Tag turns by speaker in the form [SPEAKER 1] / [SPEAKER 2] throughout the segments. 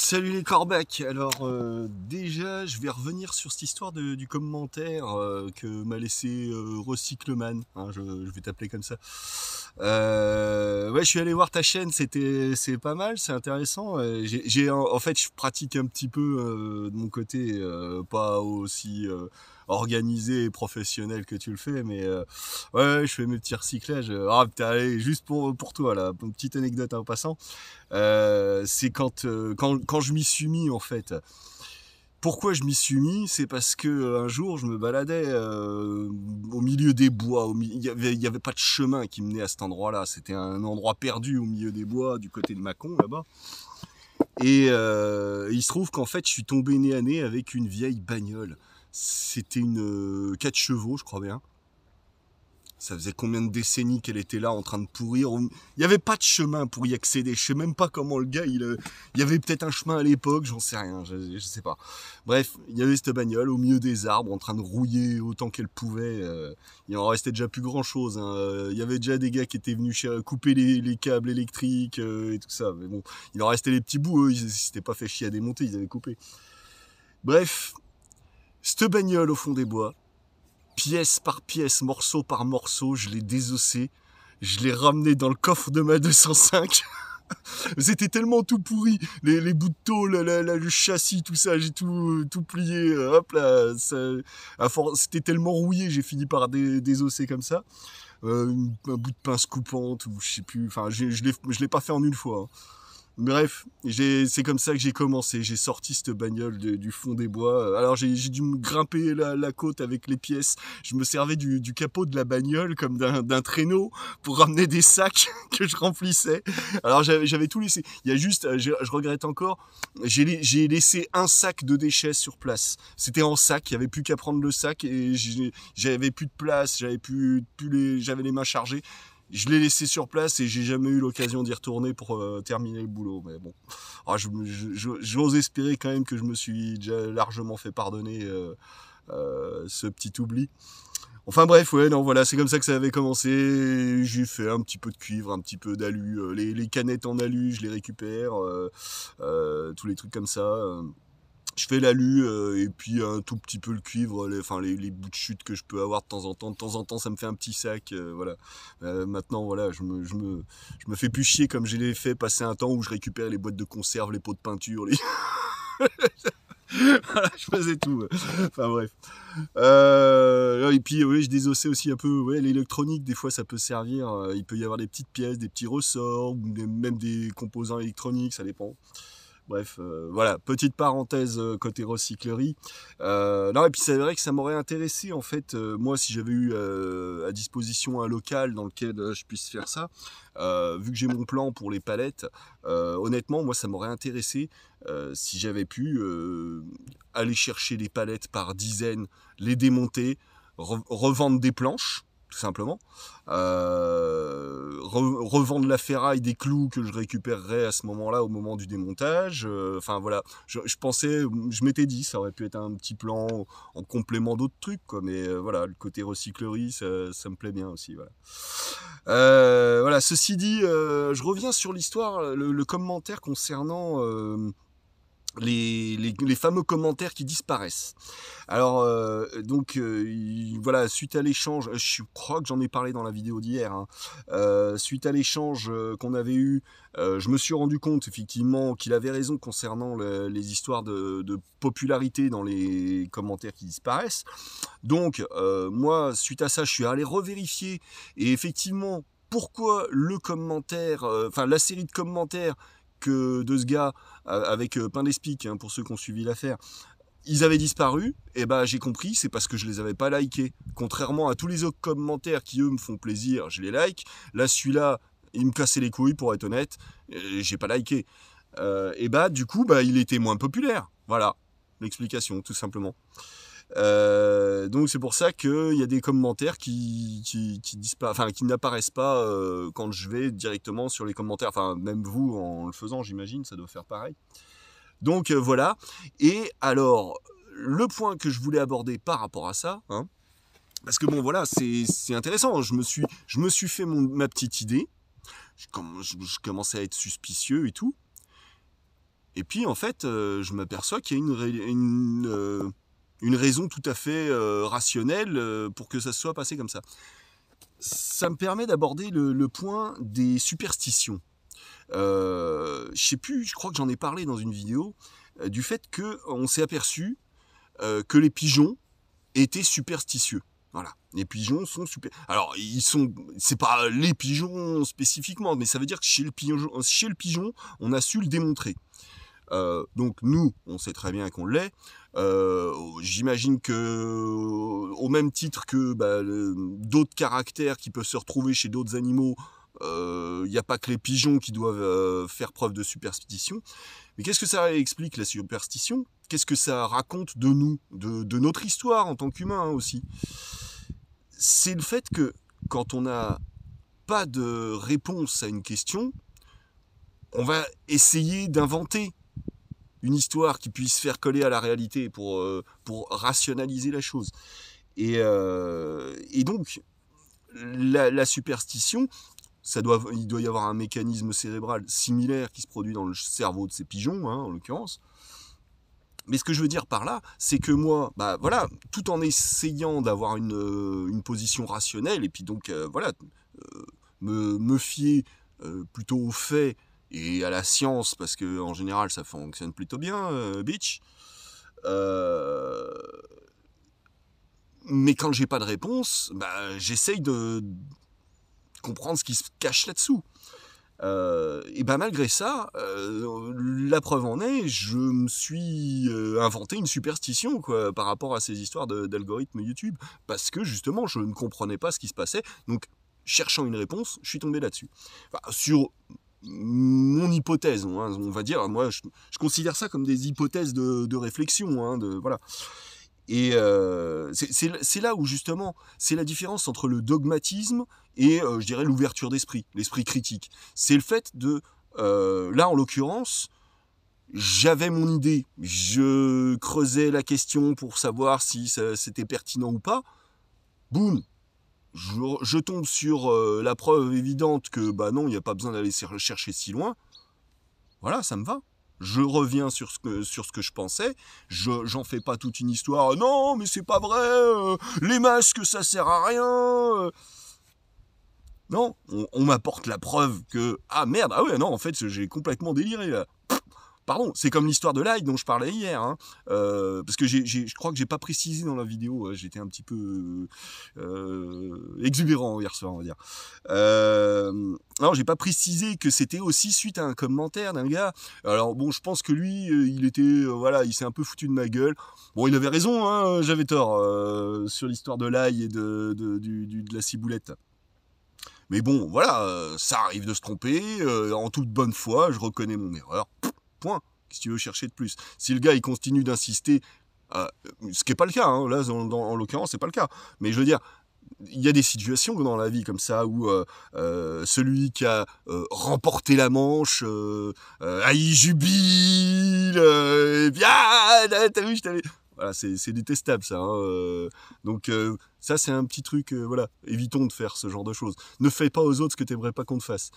[SPEAKER 1] Salut les corbacs. Alors déjà je vais revenir sur cette histoire du commentaire que m'a laissé Recycleman, hein, je vais t'appeler comme ça. Ouais, je suis allé voir ta chaîne, c'est pas mal, c'est intéressant. En fait je pratique un petit peu de mon côté, pas aussi organisé et professionnel que tu le fais, mais ouais, je fais mes petits recyclages. Ah putain, allez, juste pour toi là, une petite anecdote en passant. C'est quand je m'y suis mis en fait. Pourquoi je m'y suis mis? C'est parce que un jour je me baladais au milieu des bois. Il y avait pas de chemin qui menait à cet endroit-là. C'était un endroit perdu au milieu des bois, du côté de Mâcon là-bas. Et il se trouve qu'en fait je suis tombé nez à nez avec une vieille bagnole. C'était une 4 chevaux, je crois bien. Ça faisait combien de décennies qu'elle était là en train de pourrir. Il n'y avait pas de chemin pour y accéder. Je sais même pas comment le gars, il y avait peut-être un chemin à l'époque, j'en sais rien, je sais pas. Bref, il y avait cette bagnole au milieu des arbres en train de rouiller autant qu'elle pouvait. Il en restait déjà plus grand chose, hein. Il y avait déjà des gars qui étaient venus couper les câbles électriques et tout ça. Mais bon, il en restait les petits bouts, eux, ils s'étaient pas fait chier à démonter, ils avaient coupé. Bref, cette bagnole au fond des bois, pièce par pièce, morceau par morceau, je l'ai désossé, je l'ai ramené dans le coffre de ma 205. C'était tellement tout pourri, les bouts de tôle, le châssis, tout ça, j'ai tout plié, hop là, c'était tellement rouillé, j'ai fini par désosser comme ça. Un bout de pince coupante, ou je sais plus, enfin, je l'ai pas fait en une fois, hein. Bref, c'est comme ça que j'ai commencé. J'ai sorti cette bagnole du fond des bois. Alors j'ai dû me grimper la côte avec les pièces. Je me servais du capot de la bagnole comme d'un traîneau pour ramener des sacs que je remplissais. Alors j'avais tout laissé. Il y a juste, je regrette encore, j'ai laissé un sac de déchets sur place. C'était en sac, il n'y avait plus qu'à prendre le sac et j'avais plus de place, j'avais les mains chargées. Je l'ai laissé sur place et j'ai jamais eu l'occasion d'y retourner pour terminer le boulot. Mais bon, j'ose espérer quand même que je me suis déjà largement fait pardonner ce petit oubli. Enfin bref, ouais, non, voilà, c'est comme ça que ça avait commencé. J'ai fait un petit peu de cuivre, un petit peu d'alu. Les canettes en alu, je les récupère. Tous les trucs comme ça. Je fais l'alu et puis un tout petit peu le cuivre, les bouts de chute que je peux avoir de temps en temps. De temps en temps, ça me fait un petit sac, voilà. Maintenant, voilà, je me fais plus chier comme je l'ai fait passer un temps où je récupérais les boîtes de conserve, les pots de peinture, voilà, je faisais tout. Enfin bref. Et puis oui, je désossais aussi un peu. Ouais, l'électronique, des fois, ça peut servir. Il peut y avoir des petites pièces, des petits ressorts, ou même des composants électroniques, ça dépend. Bref, voilà, petite parenthèse côté recyclerie. Non, et puis c'est vrai que ça m'aurait intéressé, en fait, moi, si j'avais eu à disposition un local dans lequel je puisse faire ça, vu que j'ai mon plan pour les palettes, honnêtement, moi, ça m'aurait intéressé si j'avais pu aller chercher les palettes par dizaines, les démonter, revendre des planches, tout simplement. Revendre la ferraille des clous que je récupérerais à ce moment-là, au moment du démontage. Enfin voilà, je pensais, je m'étais dit, ça aurait pu être un petit plan en complément d'autres trucs, quoi. Mais voilà, le côté recyclerie, ça me plaît bien aussi. Voilà. Voilà. Ceci dit, je reviens sur l'histoire, le commentaire concernant les fameux commentaires qui disparaissent. Alors voilà, suite à l'échange, je crois que j'en ai parlé dans la vidéo d'hier, hein, suite à l'échange qu'on avait eu, je me suis rendu compte effectivement qu'il avait raison concernant les histoires de popularité dans les commentaires qui disparaissent. Donc moi, suite à ça, je suis allé revérifier et effectivement, pourquoi le commentaire, la série de commentaires de ce gars avec Pain d'Espic, hein, pour ceux qui ont suivi l'affaire, ils avaient disparu, et ben j'ai compris, c'est parce que je les avais pas likés. Contrairement à tous les autres commentaires qui eux me font plaisir, je les like. Là, celui-là, il me cassait les couilles pour être honnête, j'ai pas liké. Et bah du coup, il était moins populaire. Voilà, l'explication, tout simplement. Donc c'est pour ça qu'il y a des commentaires qui n'apparaissent pas quand je vais directement sur les commentaires. Enfin, même vous, en le faisant, j'imagine, ça doit faire pareil. Donc voilà. Et alors, le point que je voulais aborder par rapport à ça, hein, parce que bon voilà, c'est intéressant. Je me suis fait ma petite idée. Je commençais à être suspicieux et tout. Et puis en fait, je m'aperçois qu'il y a une raison tout à fait rationnelle pour que ça se soit passé comme ça. Ça me permet d'aborder le point des superstitions. Je sais plus, je crois que j'en ai parlé dans une vidéo, du fait qu'on s'est aperçu que les pigeons étaient superstitieux. Voilà, les pigeons sont super. Alors, c'est pas les pigeons spécifiquement, mais ça veut dire que chez le pigeon, on a su le démontrer. Donc nous, on sait très bien qu'on l'est. J'imagine que, au même titre que d'autres caractères qui peuvent se retrouver chez d'autres animaux, il n'y a pas que les pigeons qui doivent faire preuve de superstition. Mais qu'est-ce que ça explique, la superstition? Qu'est-ce que ça raconte de nous, de notre histoire en tant qu'humain aussi? C'est le fait que quand on n'a pas de réponse à une question, on va essayer d'inventer une histoire qui puisse faire coller à la réalité pour rationaliser la chose. Et donc, la superstition, il doit y avoir un mécanisme cérébral similaire qui se produit dans le cerveau de ces pigeons, hein, en l'occurrence. Mais ce que je veux dire par là, c'est que moi, voilà, tout en essayant d'avoir une position rationnelle, et puis donc, me fier plutôt aux faits et à la science, parce que en général, ça fonctionne plutôt bien, bitch. Mais quand j'ai pas de réponse, j'essaye de comprendre ce qui se cache là-dessous. Et malgré ça, la preuve en est, je me suis inventé une superstition par rapport à ces histoires d'algorithmes YouTube, parce que justement je ne comprenais pas ce qui se passait. Donc cherchant une réponse, je suis tombé là-dessus. Enfin, sur mon hypothèse, hein, on va dire, moi je considère ça comme des hypothèses de réflexion, hein, voilà. Et c'est là où justement, c'est la différence entre le dogmatisme et, je dirais, l'ouverture d'esprit, l'esprit critique. C'est le fait de, là en l'occurrence, j'avais mon idée, je creusais la question pour savoir si c'était pertinent ou pas. Boum, je tombe sur la preuve évidente que non, il n'y a pas besoin d'aller chercher si loin. Voilà, ça me va. Je reviens sur ce que je pensais, j'en fais pas toute une histoire, non mais c'est pas vrai, les masques ça sert à rien. Non, on m'apporte la preuve que, ah merde, ah ouais non en fait j'ai complètement déliré là. Pardon, c'est comme l'histoire de l'ail dont je parlais hier, hein, parce que je crois que j'ai pas précisé dans la vidéo, j'étais un petit peu exubérant hier soir, on va dire. Non, j'ai pas précisé que c'était aussi suite à un commentaire d'un gars. Alors bon, je pense que lui, il était, voilà, il s'est un peu foutu de ma gueule. Bon, il avait raison, hein, j'avais tort sur l'histoire de l'ail et de la ciboulette. Mais bon, voilà, ça arrive de se tromper, en toute bonne foi, je reconnais mon erreur. Point. Qu'est-ce que tu veux chercher de plus? Si le gars il continue d'insister, ce qui n'est pas le cas, hein, là en l'occurrence c'est pas le cas, mais je veux dire, il y a des situations dans la vie comme ça où celui qui a remporté la manche, il jubile, bien, t'as vu, je t'avais... Voilà, c'est détestable ça. Hein, donc ça c'est un petit truc, voilà, évitons de faire ce genre de choses. Ne fais pas aux autres ce que t'aimerais pas qu'on te fasse.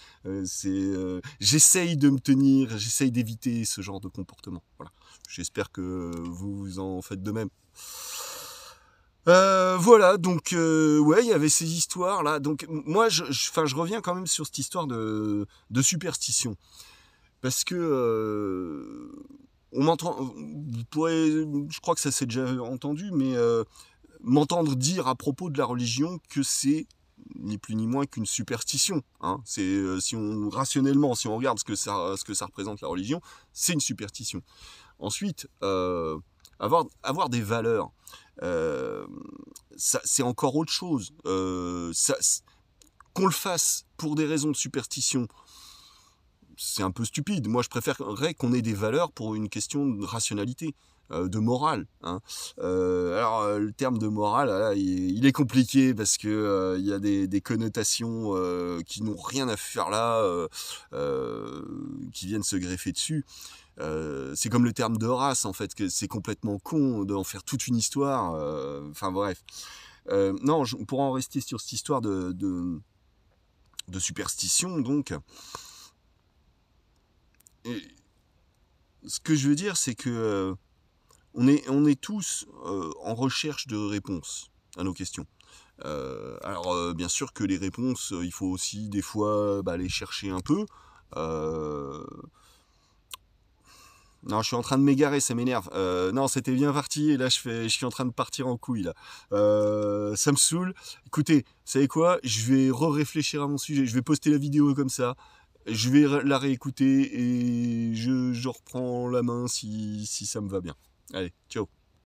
[SPEAKER 1] J'essaye de me tenir, j'essaye d'éviter ce genre de comportement. Voilà. J'espère que vous en faites de même. Voilà, donc ouais, il y avait ces histoires là. Donc moi, je reviens quand même sur cette histoire de superstition, parce que on m'entend, vous pourrez, je crois que ça s'est déjà entendu, mais m'entendre dire à propos de la religion que c'est ni plus ni moins qu'une superstition. Hein. C'est rationnellement, si on regarde ce que ça représente la religion, c'est une superstition. Ensuite, avoir des valeurs, c'est encore autre chose. Qu'on le fasse pour des raisons de superstition, c'est un peu stupide. Moi, je préférerais qu'on ait des valeurs pour une question de rationalité, de morale. Hein. Alors, le terme de morale, là, il est compliqué parce que il y a des connotations qui n'ont rien à faire là, qui viennent se greffer dessus. C'est comme le terme de race, en fait, que c'est complètement con d'en faire toute une histoire. Enfin bref. Non, pour en rester sur cette histoire de superstition, donc, ce que je veux dire, c'est que on est tous en recherche de réponses à nos questions. Alors bien sûr que les réponses, il faut aussi des fois les chercher un peu. Euh, Non, je suis en train de m'égarer, ça m'énerve. Non, c'était bien parti et là je suis en train de partir en couille là. Ça me saoule. Écoutez, vous savez quoi? Je vais réfléchir à mon sujet. Je vais poster la vidéo comme ça. Je vais la réécouter et je reprends la main si ça me va bien. Allez, ciao.